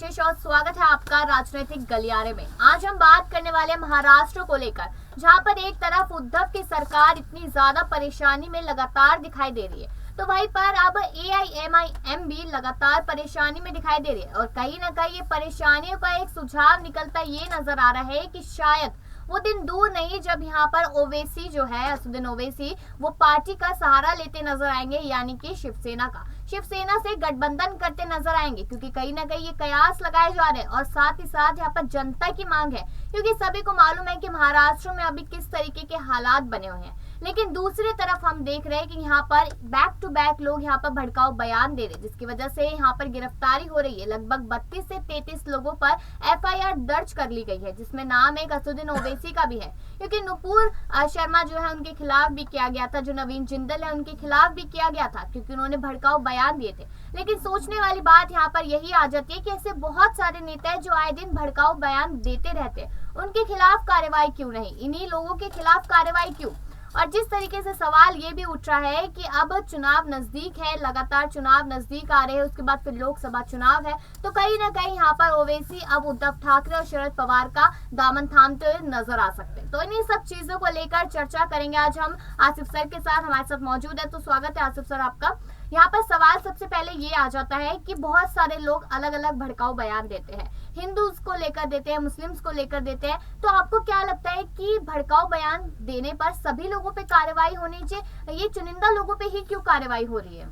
कशिश और स्वागत है आपका राजनीतिक गलियारे में। आज हम बात करने वाले हैं महाराष्ट्र को लेकर, जहां पर एक तरफ उद्धव की सरकार इतनी ज्यादा परेशानी में लगातार दिखाई दे रही है, तो वहीं पर अब AIMIM भी लगातार परेशानी में दिखाई दे रही है। और कहीं ना कहीं ये परेशानियों का एक सुझाव निकलता ये नजर आ रहा है कि शायद वो दिन दूर नहीं जब यहाँ पर ओवैसी जो है, असदुद्दीन ओवैसी, वो पार्टी का सहारा लेते नजर आएंगे, यानी कि शिवसेना से गठबंधन करते नजर आएंगे, क्योंकि कहीं ना कहीं ये कयास लगाए जा रहे हैं। और साथ ही साथ यहाँ पर जनता की मांग है, क्योंकि सभी को मालूम है कि महाराष्ट्र में अभी किस तरीके के हालात बने हुए हैं। लेकिन दूसरी तरफ हम देख रहे हैं कि यहाँ पर बैक टू बैक लोग यहाँ पर भड़काऊ बयान दे रहे हैं, जिसकी वजह से यहाँ पर गिरफ्तारी हो रही है। लगभग 32 से 33 लोगों पर FIR दर्ज कर ली गई है, जिसमें नाम एक असदुद्दीन ओवैसी का भी है, क्योंकि नुपुर शर्मा जो है उनके खिलाफ भी किया गया था, जो नवीन जिंदल है उनके खिलाफ भी किया गया था, क्योंकि उन्होंने भड़काऊ बयान दिए थे। लेकिन सोचने वाली बात यहाँ पर यही आ जाती है कि ऐसे बहुत सारे नेता है जो आए दिन भड़काऊ बयान देते रहते हैं, उनके खिलाफ कार्रवाई क्यों नहीं, इन्हीं लोगों के खिलाफ कार्रवाई क्यों। और जिस तरीके से सवाल ये भी उठ रहा है कि अब चुनाव नजदीक है, लगातार चुनाव नजदीक आ रहे हैं, उसके बाद फिर लोकसभा चुनाव है, तो कहीं ना कहीं यहाँ पर ओवैसी अब उद्धव ठाकरे और शरद पवार का दामन थामते हुए नजर आ सकते हैं। तो इन्हीं सब चीजों को लेकर चर्चा करेंगे आज हम आसिफ सर के साथ। हमारे साथ मौजूद है, तो स्वागत है आसिफ सर आपका। यहाँ पर सवाल सबसे पहले ये आ जाता है कि बहुत सारे लोग अलग अलग भड़काऊ बयान देते हैं, हिंदूज को लेकर देते हैं, मुस्लिम्स को लेकर देते हैं, तो आपको क्या लगता है कि भड़काऊ बयान देने पर सभी लोगों पे कार्रवाई होनी चाहिए, ये चुनिंदा लोगों पे ही क्यों कार्रवाई हो रही है?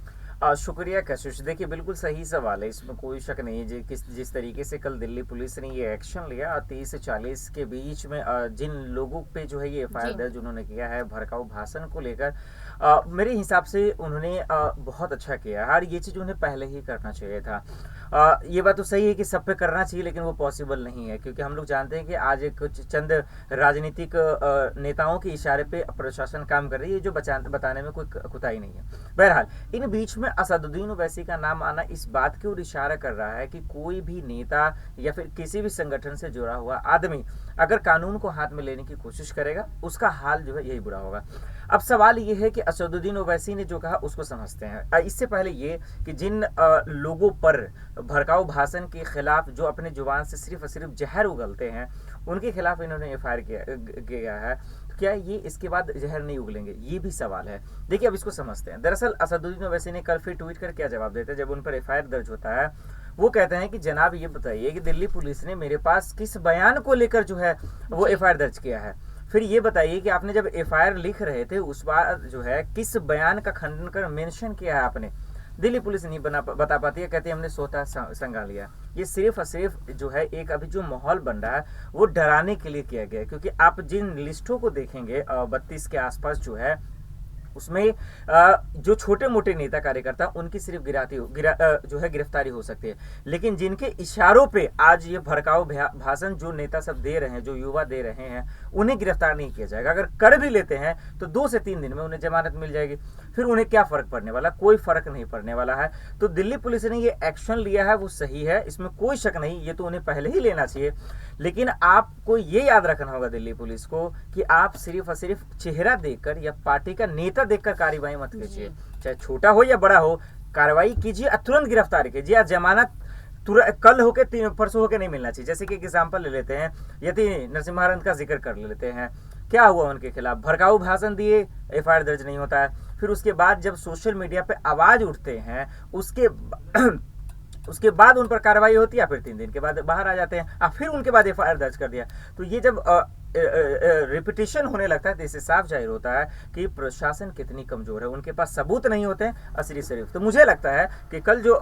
शुक्रिया कशिश। देखिए, बिल्कुल सही सवाल है, इसमें कोई शक नहीं है। जिस तरीके से कल दिल्ली पुलिस ने ये एक्शन लिया, 30 से 40 के बीच में जिन लोगों पे जो है ये FIR दर्ज उन्होंने किया है भड़काऊ भाषण को लेकर, मेरे हिसाब से उन्होंने बहुत अच्छा किया है। और ये चीज़ उन्हें पहले ही करना चाहिए था। ये बात तो सही है कि सब पे करना चाहिए, लेकिन वो पॉसिबल नहीं है, क्योंकि हम लोग जानते हैं कि आज कुछ चंद राजनीतिक नेताओं के इशारे पे प्रशासन काम कर रही है, जो बताने में कोई कुताही नहीं है। बहरहाल, इन बीच में असदुद्दीन ओवैसी का नाम आना इस बात की ओर इशारा कर रहा है कि कोई भी नेता या फिर किसी भी संगठन से जुड़ा हुआ आदमी अगर कानून को हाथ में लेने की कोशिश करेगा, उसका हाल जो है यही बुरा होगा। अब सवाल ये है कि असदुद्दीन ओवैसी ने जो कहा उसको समझते हैं। इससे पहले ये कि जिन लोगों पर भड़काऊ भाषण के खिलाफ जो अपने जुबान से सिर्फ और सिर्फ जहर उगलते हैं, उनके खिलाफ इन्होंने FIR किया है, तो क्या ये इसके बाद जहर नहीं उगलेंगे, ये भी सवाल है। देखिए, अब इसको समझते हैं। दरअसल असदुद्दीन ओवैसी ने कल फिर ट्वीट कर क्या जवाब देते हैं जब उन पर FIR दर्ज होता है। वो कहते हैं कि जनाब, ये बताइए कि दिल्ली पुलिस ने मेरे पास किस बयान को लेकर जो है वो FIR दर्ज किया है। फिर ये बताइए कि आपने जब FIR लिख रहे थे उस बार जो है किस बयान का खंडन कर मेंशन किया है आपने। दिल्ली पुलिस नहीं बता पाती है, कहती है हमने स्वतः संज्ञान लिया। ये सिर्फ और सिर्फ जो है एक अभी जो माहौल बन रहा है वो डराने के लिए किया गया है, क्योंकि आप जिन लिस्टों को देखेंगे 32 के आसपास जो है, उसमें जो छोटे मोटे नेता कार्यकर्ता उनकी सिर्फ जो है गिरफ्तारी हो सकती है, लेकिन जिनके इशारों पे आज ये भड़काऊ भाषण जो नेता सब दे रहे हैं, जो युवा दे रहे हैं, उन्हें गिरफ्तार नहीं किया जाएगा। अगर कर भी लेते हैं तो 2 से 3 दिन में उन्हें जमानत मिल जाएगी। फिर उन्हें क्या फर्क पड़ने वाला? कोई फर्क नहीं पड़ने वाला है। तो दिल्ली पुलिस ने ये एक्शन लिया है वो सही है, इसमें कोई शक नहीं, ये तो उन्हें पहले ही लेना चाहिए। लेकिन आपको ये याद रखना होगा दिल्ली पुलिस को कि आप सिर्फ और सिर्फ चेहरा देखकर या पार्टी का नेता देखकर कार्रवाई मत कीजिए, चाहे छोटा हो या बड़ा हो, कार्रवाई कीजिए, तुरंत गिरफ्तारी कीजिए। जमानत तुरंत कल होके परसों होके नहीं मिलना चाहिए। जैसे कि एग्जाम्पल ले लेते हैं, यदि नरसिम्हा का जिक्र कर लेते हैं, क्या हुआ उनके खिलाफ? भड़काऊ भाषण दिए, FIR दर्ज नहीं होता है। फिर उसके बाद जब सोशल मीडिया पे आवाज उठते हैं, उसके बाद उन पर कार्रवाई होती है, फिर 3 दिन के बाद बाहर आ जाते हैं, फिर उनके बाद FIR दर्ज कर दिया। तो ये जब रिपीटिशन होने लगता है तो इससे साफ जाहिर होता है कि प्रशासन कितनी कमजोर है, उनके पास सबूत नहीं होते हैं असली सिर्फ। तो मुझे लगता है कि कल जो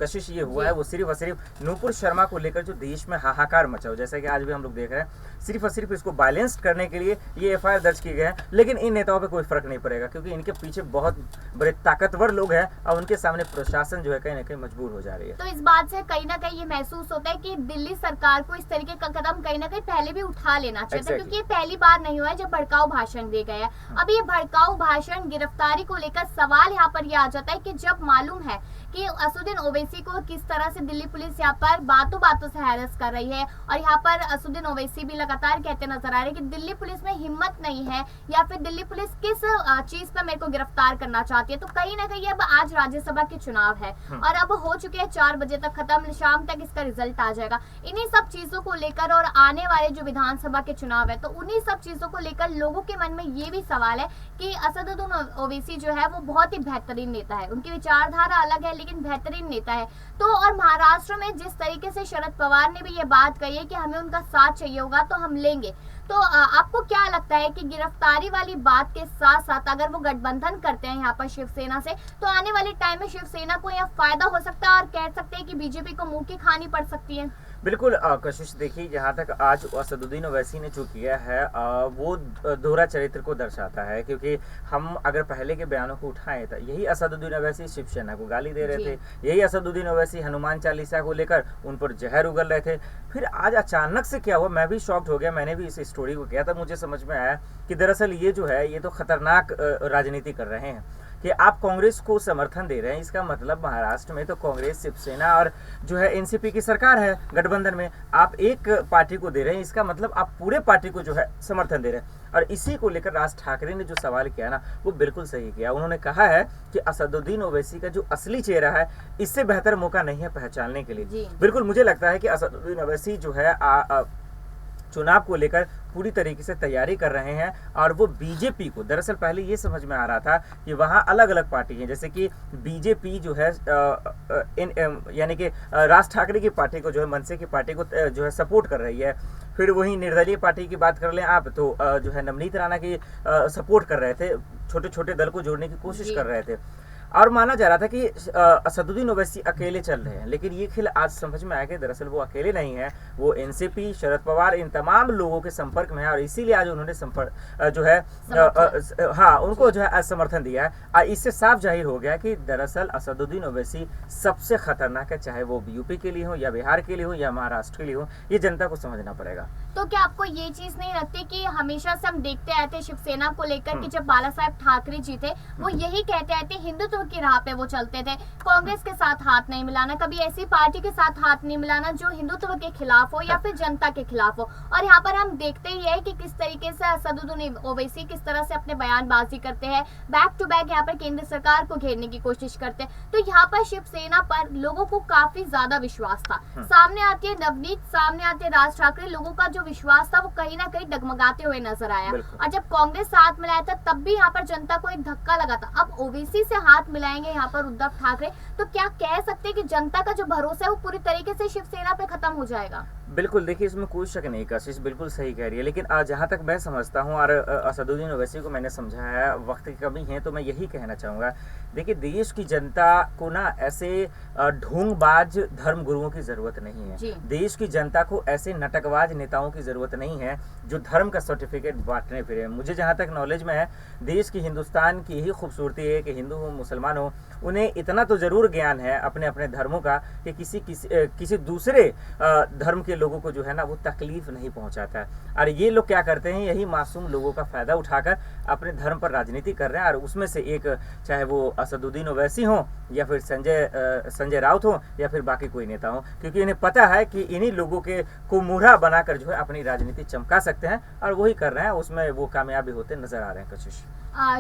कशिश ये हुआ है वो सिर्फ और सिर्फ नुपुर शर्मा को लेकर जो देश में हाहाकार मचा हो, जैसा कि आज भी हम लोग देख रहे हैं, सिर्फ और सिर्फ इसको बैलेंस करने के लिए ये FIR दर्ज किए गए हैं। लेकिन इन नेताओं पर कोई फर्क नहीं पड़ेगा, क्योंकि इनके पीछे बहुत बड़े ताकतवर लोग हैं और उनके सामने प्रशासन जो है कहीं ना कहीं मजबूर हो जा रही है। तो इस बात से कहीं ना कहीं ये महसूस होता है कि दिल्ली सरकार को इस तरीके का कदम कहीं ना कहीं पहले भी उठा लेना चाहिए, क्योंकि ये पहली बार नहीं हुआ है जब भड़काऊ भाषण दिए गए हैं। अब ये भड़काऊ भाषण गिरफ्तारी को लेकर सवाल यहाँ पर ये आ जाता है कि जब मालूम है कि असदुद्दीन ओवैसी को किस तरह से दिल्ली पुलिस यहाँ पर बातों बातों से हैरेस कर रही है। और यहाँ पर असदुद्दीन ओवैसी भी लगातार कहते नजर आ रहे हैं कि दिल्ली पुलिस में हिम्मत नहीं है या फिर दिल्ली पुलिस किस चीज पर मेरे को गिरफ्तार करना चाहती है। तो कहीं ना कहीं अब आज राज्यसभा के चुनाव है और अब हो चुके हैं 4 बजे तक खत्म, शाम तक इसका रिजल्ट आ जाएगा। इन्हीं सब चीजों को लेकर और आने वाले जो विधानसभा के चुनाव है तो उन्हीं सब चीजों को लेकर लोगों के मन में ये भी सवाल है कि असदुद्दीन ओवैसी जो है वो बहुत ही बेहतरीन नेता है, उनकी विचारधारा अलग है लेकिन बेहतरीन नेता है। तो और महाराष्ट्र में जिस तरीके से शरद पवार ने भी ये बात कही है कि हमें उनका साथ चाहिए होगा तो हम लेंगे। तो आपको क्या लगता है कि गिरफ्तारी वाली बात के साथ साथ अगर वो गठबंधन करते हैं यहाँ पर शिवसेना से तो आने वाले टाइम में शिवसेना को यह फायदा हो सकता है और कह सकते हैं कि बीजेपी को मुंह की खानी पड़ सकती है? बिल्कुल कशिश, देखिए जहाँ तक आज असदुद्दीन ओवैसी ने जो किया है वो दोहरा चरित्र को दर्शाता है, क्योंकि हम अगर पहले के बयानों को उठाएं तो यही असदुद्दीन ओवैसी शिवसेना को गाली दे रहे थे, यही असदुद्दीन ओवैसी हनुमान चालीसा को लेकर उन पर जहर उगल रहे थे। फिर आज अचानक से क्या हुआ, मैं भी शॉक्ड हो गया। मैंने भी इस स्टोरी को किया था, मुझे समझ में आया कि दरअसल ये जो है ये तो खतरनाक राजनीति कर रहे हैं कि आप कांग्रेस को समर्थन दे रहे हैं। इसका मतलब महाराष्ट्र में तो कांग्रेस, शिवसेना और जो है एनसीपी की सरकार है गठबंधन में, आप एक पार्टी को दे रहे हैं, इसका मतलब आप पूरे पार्टी को जो है समर्थन दे रहे हैं। और इसी को लेकर राज ठाकरे ने जो सवाल किया ना वो बिल्कुल सही किया। उन्होंने कहा है कि असदुद्दीन ओवैसी का जो असली चेहरा है इससे बेहतर मौका नहीं है पहचानने के लिए। बिल्कुल मुझे लगता है कि असदुद्दीन ओवैसी जो है चुनाव को लेकर पूरी तरीके से तैयारी कर रहे हैं और वो बीजेपी को, दरअसल पहले ये समझ में आ रहा था कि वहाँ अलग अलग पार्टी हैं, जैसे कि बीजेपी जो है यानी कि राज ठाकरे की पार्टी को जो है मनसे की पार्टी को जो है सपोर्ट कर रही है। फिर वहीं निर्दलीय पार्टी की बात कर लें आप तो जो है नवनीत राणा की सपोर्ट कर रहे थे, छोटे छोटे दल को जोड़ने की कोशिश कर रहे थे और माना जा रहा था कि असदुद्दीन ओवैसी अकेले चल रहे हैं। लेकिन ये खेल आज समझ में आया कि दरअसल वो अकेले नहीं है, वो एनसीपी, शरद पवार, इन तमाम लोगों के संपर्क में है और इसीलिए आज उन्होंने जो है हाँ उनको जो है समर्थन दिया है। और इससे साफ जाहिर हो गया कि दरअसल असदुद्दीन ओवैसी सबसे खतरनाक है, चाहे वो यूपी के लिए हो या बिहार के लिए हो या महाराष्ट्र के लिए हो, ये जनता को समझना पड़ेगा। तो क्या आपको ये चीज नहीं लगती कि हमेशा से हम देखते आए थे शिवसेना को लेकर कि जब बाला साहेब ठाकरे जी थे वो यही कहते आए थे हिंदुत्व की राह पे वो चलते थे, कांग्रेस के साथ हाथ नहीं मिलाना, कभी ऐसी पार्टी के साथ हाथ नहीं मिलाना जो हिंदुत्व के खिलाफ हो या फिर जनता के खिलाफ हो। और यहाँ पर हम देखते ही है कि किस तरीके से असदुद्दीन ओवैसी किस तरह से अपने बयानबाजी करते हैं, बैक टू बैक यहाँ पर केंद्र सरकार को घेरने की कोशिश करते हैं। तो यहाँ पर शिवसेना पर लोगों को काफी ज्यादा विश्वास था। सामने आती है नवनीत, सामने आते राज ठाकरे, लोगों का जो विश्वास था वो कहीं ना कहीं डगमगाते हुए नजर आया। और जब कांग्रेस साथ मिलाया था तब भी यहाँ पर जनता को एक धक्का लगा था। अब ओवैसी से हाथ मिलाएंगे यहाँ पर उद्धव ठाकरे तो क्या कह सकते हैं कि जनता का जो भरोसा है वो पूरी तरीके से शिवसेना पे खत्म हो जाएगा? बिल्कुल, देखिए इसमें कोई शक नहीं, कशिश बिल्कुल सही कह रही है। लेकिन जहाँ तक मैं समझता हूँ और असदुद्दीन ओवैसी को मैंने समझाया, वक्त की कमी है तो मैं यही कहना चाहूँगा, देखिए देश की जनता को ना ऐसे ढोंगबाज धर्म गुरुओं की जरूरत नहीं है। देश की जनता को ऐसे नटकबाज नेताओं की जरूरत नहीं है जो धर्म का सर्टिफिकेट बांटने फिरे। मुझे जहाँ तक नॉलेज में है, देश की, हिंदुस्तान की यही खूबसूरती है कि हिंदू हो मुसलमान हो, उन्हें इतना तो जरूर ज्ञान है अपने अपने धर्मों का कि किसी दूसरे धर्म के लोगों को जो है ना वो तकलीफ नहीं पहुंचाता है। और ये लोग क्या करते हैं, यही मासूम लोगों का फायदा उठाकर अपने धर्म पर राजनीति कर रहे हैं। और उसमें से एक, चाहे वो असदुद्दीन ओवैसी हो या फिर संजय राउत हो या फिर बाकी कोई नेता हो, क्योंकि इन्हें पता है कि इन्हीं लोगों के को मुहरा बनाकर जो है अपनी राजनीति चमका सकते हैं और वही कर रहे हैं, उसमें वो कामयाबी होते नजर आ रहे हैं। कशिश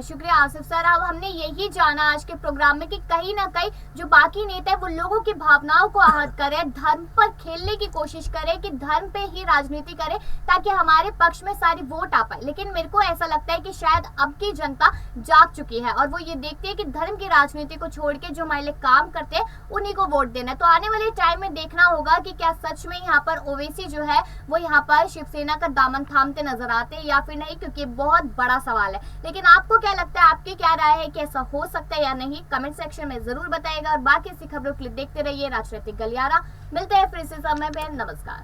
शुक्रिया आसिफ सर। अब हमने यही जाना आज के प्रोग्राम में कि कहीं ना कहीं जो बाकी नेता है वो लोगों की भावनाओं को आहत करे, धर्म पर खेलने की कोशिश करे कि धर्म पे ही राजनीति करे ताकि हमारे पक्ष में सारी वोट आ पाए। लेकिन मेरे को ऐसा लगता है कि शायद अब की जनता जाग चुकी है और वो ये देखती है कि धर्म की राजनीति को छोड़ के जो हमारे लिए काम करते हैं उन्हीं को वोट देना है। तो आने वाले टाइम में देखना होगा कि क्या सच में यहाँ पर ओवैसी जो है वो यहाँ पर शिवसेना का दामन थामते नजर आते हैं या फिर नहीं, क्योंकि बहुत बड़ा सवाल है। लेकिन आपको क्या लगता है, आपकी क्या राय है कि ऐसा हो सकता है या नहीं, कमेंट सेक्शन में जरूर बताइएगा। और बाकी ऐसी खबरों के लिए देखते रहिए राजनीतिक गलियारा। मिलते हैं फिर इसी समय पे। नमस्कार।